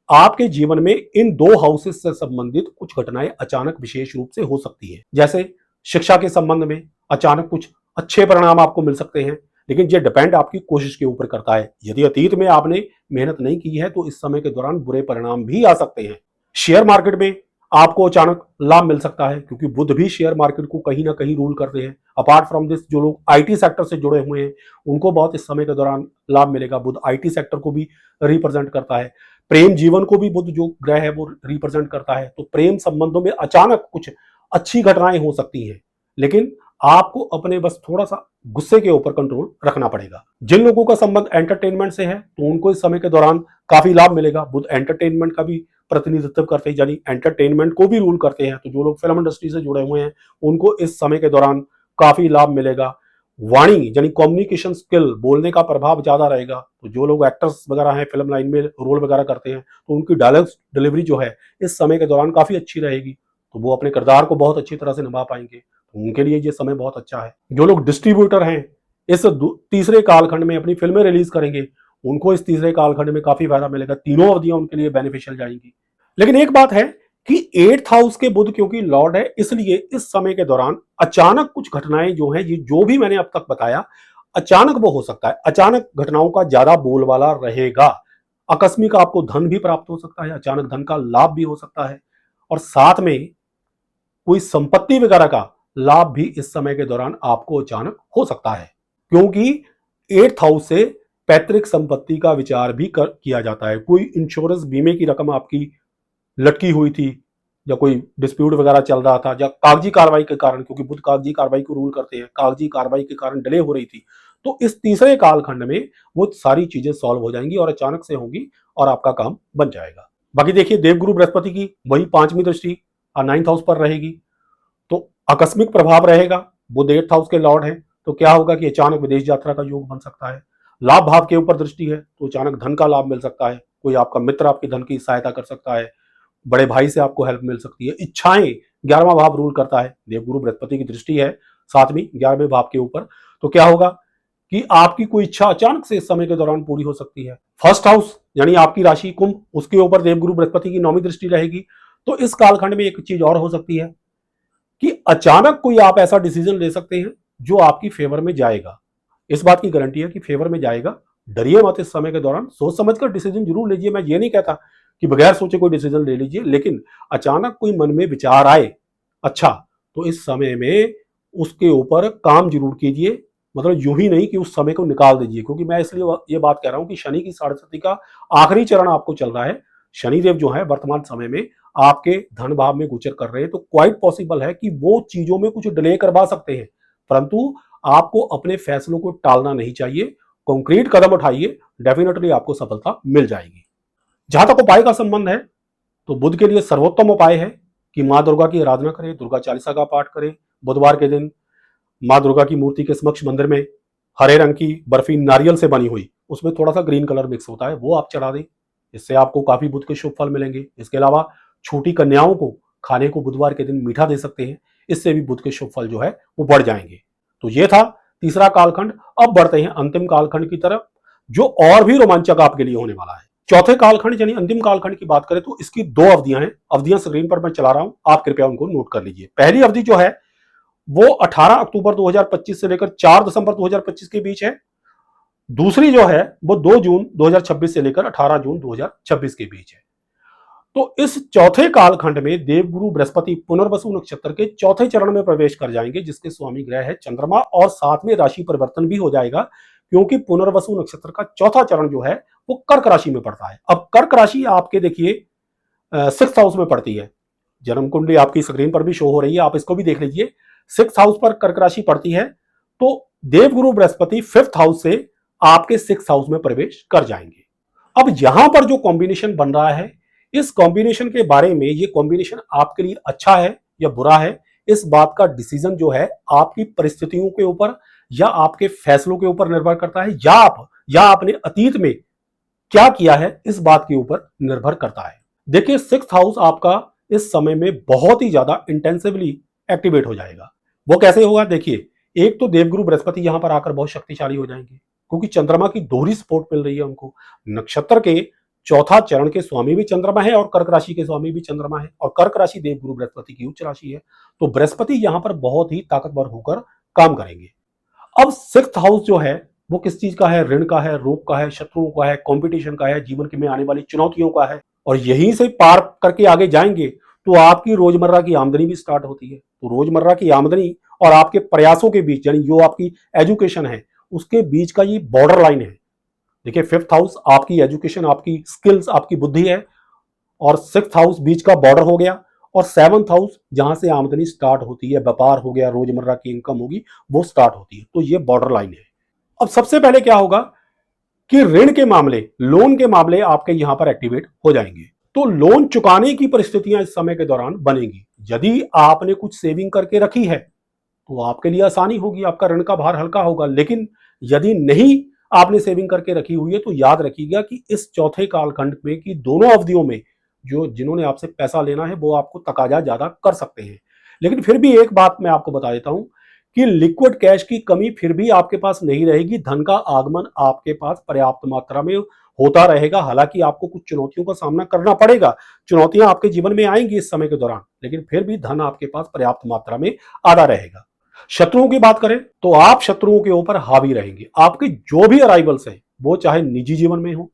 आपके जीवन में इन 2 हाउसेस से संबंधित कुछ घटनाएं अचानक विशेष रूप से हो सकती है। जैसे शिक्षा के संबंध में अचानक कुछ अच्छे परिणाम आपको मिल सकते हैं, लेकिन ये डिपेंड आपकी कोशिश के ऊपर करता है। यदि अतीत में आपने मेहनत नहीं की है तो इस समय के दौरान बुरे परिणाम भी आ सकते हैं। शेयर मार्केट में आपको अचानक लाभ मिल सकता है, क्योंकि बुध भी शेयर मार्केट को कहीं ना कहीं रूल करते हैं। अपार्ट फ्रॉम दिस, जो लोग आईटी सेक्टर से जुड़े हुए हैं उनको बहुत इस समय के दौरान लाभ मिलेगा। बुध आईटी सेक्टर को भी रिप्रेजेंट करता है। प्रेम जीवन को भी बुध जो ग्रह है वो रिप्रेजेंट करता है। तो प्रेम संबंधों में अचानक कुछ अच्छी घटनाएं हो सकती हैं, लेकिन आपको अपने बस थोड़ा सा गुस्से के ऊपर कंट्रोल रखना पड़ेगा। जिन लोगों का संबंध एंटरटेनमेंट से है तो उनको इस समय के दौरान काफी लाभ मिलेगा। बुध एंटरटेनमेंट का भी प्रतिनिधित्व करते हैं यानी एंटरटेनमेंट को भी रूल करते हैं। तो जो लोग फिल्म इंडस्ट्री से जुड़े हुए हैं उनको इस समय के दौरान काफी लाभ मिलेगा। वाणी यानी कम्युनिकेशन स्किल, बोलने का प्रभाव ज्यादा रहेगा। तो जो लोग एक्टर्स वगैरह हैं, फिल्म लाइन में रोल वगैरह करते हैं, तो उनकी डायलॉग डिलीवरी जो है इस समय के दौरान काफी अच्छी रहेगी। तो वो अपने किरदार को बहुत अच्छी तरह से निभा पाएंगे। तो उनके लिए ये समय बहुत अच्छा है। जो लोग डिस्ट्रीब्यूटर हैं, इस तीसरे कालखंड में अपनी फिल्में रिलीज करेंगे, उनको इस तीसरे कालखंड में काफी फायदा मिलेगा। तीनों अवधियां उनके लिए बेनिफिशियल जाएंगी। लेकिन एक बात है कि 8th हाउस के बुध क्योंकि लॉर्ड है, इसलिए इस समय के दौरान अचानक कुछ घटनाएं जो हैं, ये जो भी मैंने अब तक बताया, अचानक वो हो सकता है। अचानक घटनाओं का ज्यादा बोलबाला रहेगा। आकस्मिक आपको धन भी प्राप्त हो सकता है, अचानक धन का लाभ भी हो सकता है, और साथ में कोई संपत्ति वगैरह का लाभ भी इस समय के दौरान आपको अचानक हो सकता है, क्योंकि 8th हाउस से पैतृक संपत्ति का विचार भी किया जाता है। कोई इंश्योरेंस बीमे की रकम आपकी लटकी हुई थी, या कोई डिस्प्यूट वगैरह चल रहा था, या कागजी कार्रवाई के कारण, क्योंकि बुध कागजी कार्रवाई को रूल करते हैं, कागजी कार्रवाई के कारण डिले हो रही थी, तो इस तीसरे कालखंड में वो सारी चीजें सॉल्व हो जाएंगी और अचानक से होंगी और आपका काम बन जाएगा। बाकी देखिए, देवगुरु बृहस्पति की वही 5वीं दृष्टि 9th हाउस पर रहेगी, तो आकस्मिक प्रभाव रहेगा। बुध 8th हाउस के लॉर्ड हैं, तो क्या होगा कि अचानक विदेश यात्रा का योग बन सकता है। लाभ भाव के ऊपर दृष्टि है तो अचानक धन का लाभ मिल सकता है। कोई आपका मित्र आपकी धन की सहायता कर सकता है, बड़े भाई से आपको हेल्प मिल सकती है। इच्छाएं 11वां भाव रूल करता है, देवगुरु बृहस्पति की दृष्टि है 7वीं 11वें भाव के ऊपर, तो क्या होगा कि आपकी कोई इच्छा अचानक से इस समय के दौरान पूरी हो सकती है। 1st हाउस यानी आपकी राशि कुंभ, उसके ऊपर देवगुरु बृहस्पति की 9वीं दृष्टि रहेगी। तो इस कालखंड में एक चीज और हो सकती है कि अचानक कोई आप ऐसा डिसीजन ले सकते हैं जो आपकी फेवर में जाएगा। इस बात की गारंटी है कि फेवर में जाएगा। डरिए मत, इस समय के दौरान सोच समझकर डिसीजन जरूर लीजिए। मैं ये नहीं कहता कि बगैर सोचे कोई डिसीजन ले लीजिए, लेकिन अचानक कोई मन में विचार आए अच्छा, तो इस समय में उसके ऊपर काम जरूर कीजिए। मतलब यूं ही नहीं कि उस समय को निकाल दीजिए, क्योंकि मैं इसलिए ये बात कह रहा हूं कि शनि की साढ़े का आखिरी चरण आपको चल रहा है। शनिदेव जो है वर्तमान समय में आपके धन भाव में गोचर कर रहे हैं, तो क्वाइट पॉसिबल है कि वो चीजों में कुछ डिले करवा सकते हैं, परंतु आपको अपने फैसलों को टालना नहीं चाहिए। कॉन्क्रीट कदम उठाइए, डेफिनेटली आपको सफलता मिल जाएगी। जहां तक उपाय का संबंध है, तो बुध के लिए सर्वोत्तम उपाय है कि मां दुर्गा की आराधना करें, दुर्गा चालीसा का पाठ करें। बुधवार के दिन मां दुर्गा की मूर्ति के समक्ष मंदिर में हरे रंग की बर्फी नारियल से बनी हुई, उसमें थोड़ा सा ग्रीन कलर मिक्स होता है, वो आप चढ़ा दें। इससे आपको काफी बुध के शुभ फल मिलेंगे। इसके अलावा छोटी कन्याओं को खाने को बुधवार के दिन मीठा दे सकते हैं, इससे भी बुध के शुभ फल जो है वो बढ़ जाएंगे। तो ये था तीसरा कालखंड। अब बढ़ते हैं अंतिम कालखंड की तरफ, जो और भी रोमांचक आपके लिए होने वाला है। चौथे कालखंड यानी अंतिम कालखंड की बात करें तो इसकी 2 अवधियां हैं। अवधियां स्क्रीन पर मैं चला रहा हूं, आप कृपया उनको नोट कर लीजिए। पहली अवधि जो है वो 18 अक्टूबर 2025 से लेकर 4 दिसंबर 2025 के बीच है। दूसरी जो है वो 2 जून 2026 से लेकर 18 जून 2026 के बीच है। तो इस चौथे कालखंड में देवगुरु बृहस्पति पुनर्वसु नक्षत्र के चौथे चरण में प्रवेश कर जाएंगे, जिसके स्वामी ग्रह है चंद्रमा, और साथ में राशि परिवर्तन भी हो जाएगा, क्योंकि पुनर्वसु नक्षत्र का चौथा चरण जो है वो कर्क राशि में पड़ता है। अब कर्क राशि आपके देखिए 6th हाउस में पड़ती है। जन्म कुंडली आपकी स्क्रीन पर भी शो हो रही है, आप इसको भी देख लीजिए। 6th हाउस पर कर्क राशि पड़ती है, तो देवगुरु बृहस्पति 5th हाउस से आपके 6th हाउस में प्रवेश कर जाएंगे। अब यहां पर जो कॉम्बिनेशन बन रहा है, इस कॉम्बिनेशन के बारे में, ये कॉम्बिनेशन आपके लिए अच्छा है या बुरा है, इस बात का डिसीजन जो है आपकी परिस्थितियों के ऊपर या आपके फैसलों के ऊपर निर्भर करता है, या आपने अतीत में क्या किया है इस बात के ऊपर निर्भर करता है। देखिए 6th हाउस आपका इस समय में बहुत ही ज्यादा इंटेंसिवली एक्टिवेट हो जाएगा। वो कैसे होगा? देखिए, एक तो देवगुरु बृहस्पति यहां पर आकर बहुत शक्तिशाली हो जाएंगे, क्योंकि चंद्रमा की दोहरी सपोर्ट मिल रही है उनको। नक्षत्र के चौथा चरण के स्वामी भी चंद्रमा है और कर्क राशि के स्वामी भी चंद्रमा है, और कर्क राशि देवगुरु बृहस्पति की उच्च राशि है। तो बृहस्पति यहां पर बहुत ही ताकतवर होकर काम करेंगे। अब 6th हाउस जो है वो किस चीज का है? ऋण का है, रोग का है, शत्रुओं का है, कंपटीशन का है, जीवन में आने वाली चुनौतियों का है। और यहीं से पार करके आगे जाएंगे तो आपकी रोजमर्रा की आमदनी भी स्टार्ट होती है। तो रोजमर्रा की आमदनी और आपके प्रयासों के बीच, यानी जो आपकी एजुकेशन है उसके बीच का ये बॉर्डर लाइन है। देखिए 5th हाउस आपकी एजुकेशन, आपकी स्किल्स, आपकी बुद्धि है, और 6th हाउस बीच का बॉर्डर हो गया, और 7th हाउस जहां से आमदनी स्टार्ट होती है, व्यापार हो गया, रोजमर्रा की इनकम होगी, वो स्टार्ट होती है। तो ये बॉर्डर लाइन है। अब सबसे पहले क्या होगा कि ऋण के मामले, लोन के मामले आपके यहां पर एक्टिवेट हो जाएंगे। तो लोन चुकाने की परिस्थितियां इस समय के दौरान बनेंगी। यदि आपने कुछ सेविंग करके रखी है तो आपके लिए आसानी होगी, आपका ऋण का भार हल्का होगा। लेकिन यदि नहीं आपने सेविंग करके रखी हुई है तो याद रखिएगा कि इस चौथे कालखंड में की दोनों अवधियों में जो जिन्होंने आपसे पैसा लेना है वो आपको तकाजा ज्यादा कर सकते हैं। लेकिन फिर भी एक बात मैं आपको बता देता हूं कि लिक्विड कैश की कमी फिर भी आपके पास नहीं रहेगी। धन का आगमन आपके पास पर्याप्त मात्रा में होता रहेगा। हालांकि आपको कुछ चुनौतियों का सामना करना पड़ेगा, चुनौतियां आपके जीवन में आएंगी इस समय के दौरान, लेकिन फिर भी धन आपके पास पर्याप्त मात्रा में आता रहेगा। शत्रुओं की बात करें तो आप शत्रुओं के ऊपर हावी रहेंगे। आपके जो भी अराइवल्स हैं, वो चाहे निजी जीवन में हो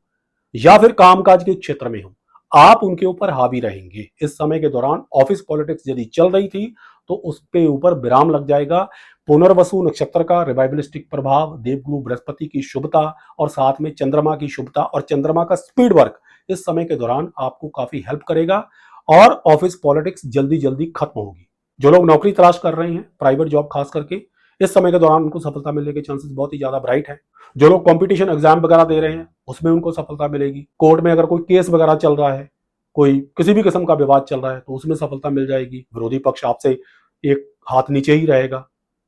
या फिर कामकाज के क्षेत्र में हो, आप उनके ऊपर हावी रहेंगे। इस समय के दौरान ऑफिस पॉलिटिक्स यदि चल रही थी तो उसके ऊपर विराम लग जाएगा। पुनर्वसु नक्षत्र का रिवाइवलिस्टिक प्रभाव, देवगुरु बृहस्पति की शुभता और साथ में चंद्रमा की शुभता और चंद्रमा का स्पीड वर्क इस समय के दौरान आपको काफी हेल्प करेगा, और ऑफिस पॉलिटिक्स जल्दी जल्दी खत्म होगी। जो लोग नौकरी तलाश कर रहे हैं, प्राइवेट जॉब खास करके, इस समय के दौरान उनको सफलता मिलने के चांसेस बहुत ही ज्यादा ब्राइट है। जो लोग कंपटीशन एग्जाम वगैरह दे रहे हैं उसमें उनको सफलता मिलेगी। कोर्ट में अगर कोई केस वगैरह चल रहा है, कोई किसी भी किस्म का विवाद चल रहा है, तो उसमें सफलता मिल जाएगी। विरोधी पक्ष आपसे एक हाथ नीचे ही रहेगा,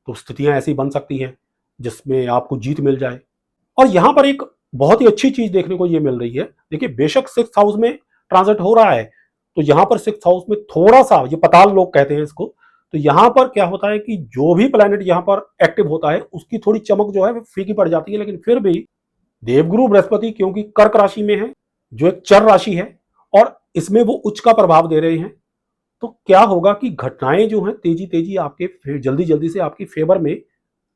तो स्थितियां ऐसी बन सकती हैं जिसमें आपको जीत मिल जाए। और यहां पर एक बहुत ही अच्छी चीज देखने को ये मिल रही है। देखिए बेशक 6th हाउस में ट्रांजिट हो रहा है, तो यहां पर 6th हाउस में थोड़ा सा, ये पताल लोग कहते हैं इसको, तो यहां पर क्या होता है कि जो भी प्लैनेट यहां पर एक्टिव होता है उसकी थोड़ी चमक जो है फीकी पड़ जाती है। लेकिन फिर भी देवगुरु बृहस्पति क्योंकि कर्क राशि में है, जो एक चर राशि है, और इसमें वो उच्च का प्रभाव दे रहे हैं, तो क्या होगा कि घटनाएं जो हैं तेजी तेजी आपके जल्दी जल्दी से आपकी फेवर में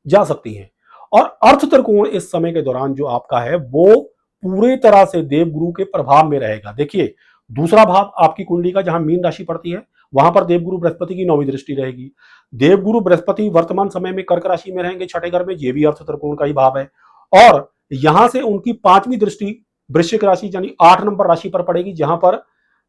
जा सकती हैं। और अर्थ त्रिकोण इस समय के दौरान जो आपका है वो पूरे तरह से देवगुरु के प्रभाव में रहेगा। देखिए दूसरा भाव आपकी कुंडली का, जहां मीन राशि पड़ती है, वहां पर देवगुरु बृहस्पति की 9वीं दृष्टि रहेगी। देवगुरु बृहस्पति वर्तमान समय में कर्क राशि में रहेंगे, छठे घर में, ये भी अर्थ त्रिकोण का ही भाव है। और यहां से उनकी 5वीं दृष्टि वृश्चिक राशि यानी 8 नंबर राशि पर पड़ेगी, जहां पर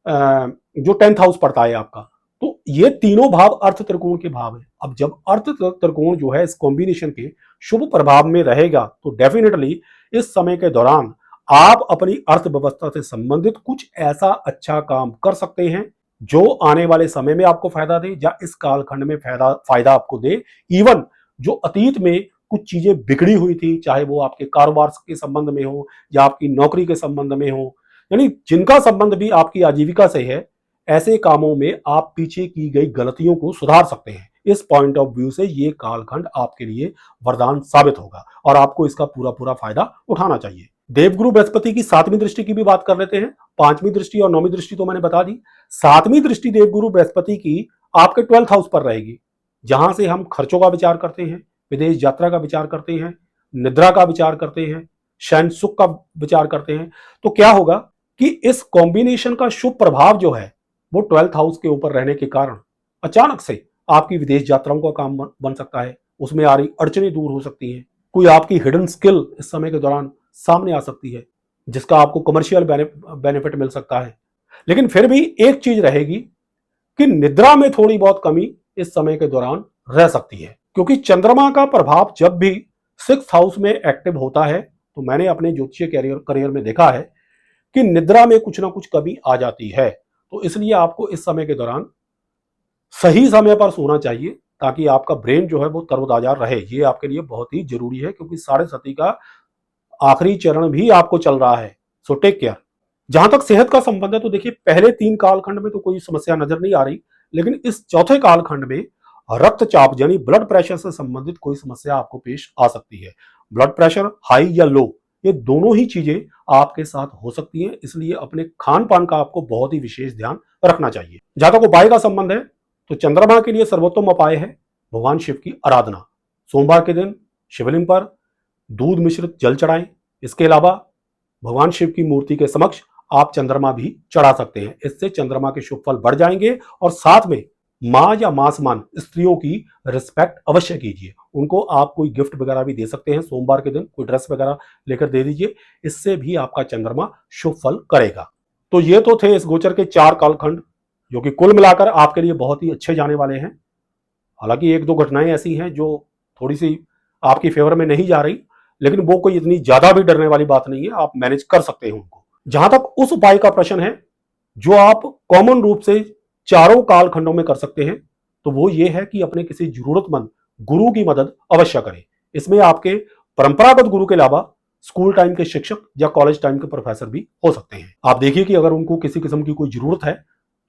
जो 10th हाउस पड़ता है आपका। तो ये तीनों भाव अर्थ त्रिकोण के भाव है। अब जब अर्थ त्रिकोण जो है इस कॉम्बिनेशन के शुभ प्रभाव में रहेगा तो डेफिनेटली इस समय के दौरान आप अपनी अर्थव्यवस्था से संबंधित कुछ ऐसा अच्छा काम कर सकते हैं जो आने वाले समय में आपको फायदा दे, या इस कालखंड में फायदा आपको दे। इवन जो अतीत में कुछ चीजें बिगड़ी हुई थी, चाहे वो आपके कारोबार के संबंध में हो या आपकी नौकरी के संबंध में हो, यानी जिनका संबंध भी आपकी आजीविका से है, ऐसे कामों में आप पीछे की गई गलतियों को सुधार सकते हैं। इस पॉइंट ऑफ व्यू से ये कालखंड आपके लिए वरदान साबित होगा और आपको इसका पूरा पूरा फायदा उठाना चाहिए। देवगुरु बृहस्पति की 7वीं दृष्टि की भी बात कर लेते हैं। 5वीं दृष्टि और 9वीं दृष्टि तो मैंने बता दी। 7वीं दृष्टि देवगुरु बृहस्पति की आपके 12th हाउस पर रहेगी, जहां से हम खर्चों का विचार करते हैं, विदेश यात्रा का विचार करते हैं, निद्रा का विचार करते हैं, शयन सुख का विचार करते हैं। तो क्या होगा कि इस कॉम्बिनेशन का शुभ प्रभाव जो है वो 12th हाउस के ऊपर रहने के कारण अचानक से आपकी विदेश यात्राओं का काम बन सकता है, उसमें आ रही अड़चनें दूर हो सकती हैं, कोई आपकी हिडन स्किल इस समय के दौरान सामने आ सकती है जिसका आपको कमर्शियल बेनिफिट मिल सकता है। लेकिन फिर भी एक चीज रहेगी कि निद्रा में थोड़ी बहुत कमी इस समय के दौरान रह सकती है। क्योंकि चंद्रमा का प्रभाव जब भी 6th हाउस में एक्टिव होता है तो मैंने अपने ज्योतिषीय करियर में देखा है कि निद्रा में कुछ ना कुछ कमी आ जाती है। तो इसलिए आपको इस समय के दौरान सही समय पर सोना चाहिए ताकि आपका ब्रेन जो है वो तरोताजा रहे। ये आपके लिए बहुत ही जरूरी है क्योंकि साढ़े सती का आखिरी चरण भी आपको चल रहा है। So take care. जहां तक सेहत का संबंध है तो देखिए, पहले 3 कालखंड में तो कोई समस्या नजर नहीं आ रही, लेकिन इस चौथे कालखंड में रक्तचाप यानी ब्लड प्रेशर से संबंधित कोई समस्या आपको पेश आ सकती है। ब्लड प्रेशर हाई या लो, ये दोनों ही चीजें आपके साथ हो सकती हैं, इसलिए अपने खान पान का आपको बहुत ही विशेष ध्यान रखना चाहिए। जहां तक उपाय का संबंध है तो चंद्रमा के लिए सर्वोत्तम उपाय है भगवान शिव की आराधना। सोमवार के दिन शिवलिंग पर दूध मिश्रित जल चढ़ाएं। इसके अलावा भगवान शिव की मूर्ति के समक्ष आप चंद्रमा भी चढ़ा सकते हैं। इससे चंद्रमा के शुभ फल बढ़ जाएंगे। और साथ में मां या मां समान स्त्रियों की रिस्पेक्ट अवश्य कीजिए। उनको आप कोई गिफ्ट वगैरह भी दे सकते हैं। सोमवार के दिन कोई ड्रेस वगैरह लेकर दे दीजिए, इससे भी आपका चंद्रमा शुभ फल करेगा। तो ये तो थे इस गोचर के 4 कालखंड, जो कि कुल मिलाकर आपके लिए बहुत ही अच्छे जाने वाले हैं। हालांकि 1-2 घटनाएं ऐसी हैं जो थोड़ी सी आपकी फेवर में नहीं जा रही, लेकिन वो कोई इतनी ज्यादा भी डरने वाली बात नहीं है, आप मैनेज कर सकते हैं उनको। जहां तक उस उपाय का प्रश्न है जो आप कॉमन रूप से चारों कालखंडों में कर सकते हैं, तो वो ये है कि अपने किसी जरूरतमंद गुरु की मदद अवश्य करें। इसमें आपके परंपरागत गुरु के अलावा स्कूल टाइम के शिक्षक या कॉलेज टाइम के प्रोफेसर भी हो सकते हैं। आप देखिए कि अगर उनको किसी किस्म की कोई जरूरत है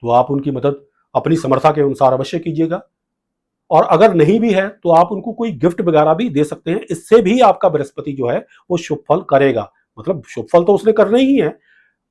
तो आप उनकी मदद अपनी समर्था के अनुसार अवश्य कीजिएगा। और अगर नहीं भी है तो आप उनको कोई गिफ्ट वगैरह भी दे सकते हैं। इससे भी आपका बृहस्पति जो है वो शुभ फल करेगा। मतलब शुभ फल तो उसने करना ही है,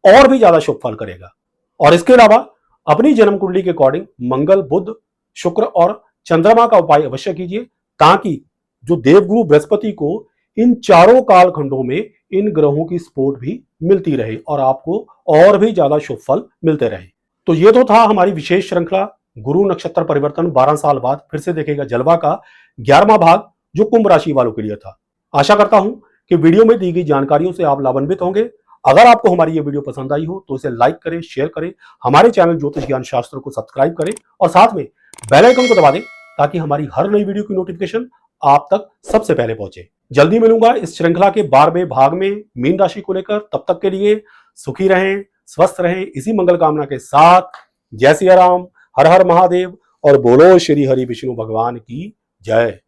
और भी ज्यादा शुभ फल करेगा। और इसके अलावा अपनी जन्म कुंडली के अकॉर्डिंग मंगल, बुध, शुक्र और चंद्रमा का उपाय अवश्य कीजिए, ताकि जो देवगुरु बृहस्पति को इन चारों कालखंडों में इन ग्रहों की सपोर्ट भी मिलती रहे और आपको और भी ज्यादा शुभ फल मिलते रहे। तो ये तो था हमारी विशेष श्रृंखला गुरु नक्षत्र परिवर्तन। 12 साल बाद फिर से देखेगा जलवा का 11वां भाग, जो कुंभ राशि वालों के लिए था। आशा करता हूं कि वीडियो में दी गई जानकारियों से आप लाभान्वित होंगे। अगर आपको हमारी ये वीडियो पसंद आई हो तो इसे लाइक करें, शेयर करें, हमारे चैनल ज्योतिष ज्ञान शास्त्र को सब्सक्राइब करें और साथ में बेल आइकन को दबा दें ताकि हमारी हर नई वीडियो की नोटिफिकेशन आप तक सबसे पहले पहुंचे। जल्दी मिलूंगा इस श्रृंखला के 12वें भाग में मीन राशि को लेकर। तब तक के लिए सुखी रहें, स्वस्थ रहें, इसी मंगल कामना के साथ जय सिया राम, हर हर महादेव और बोलो श्री हरि विष्णु भगवान की जय।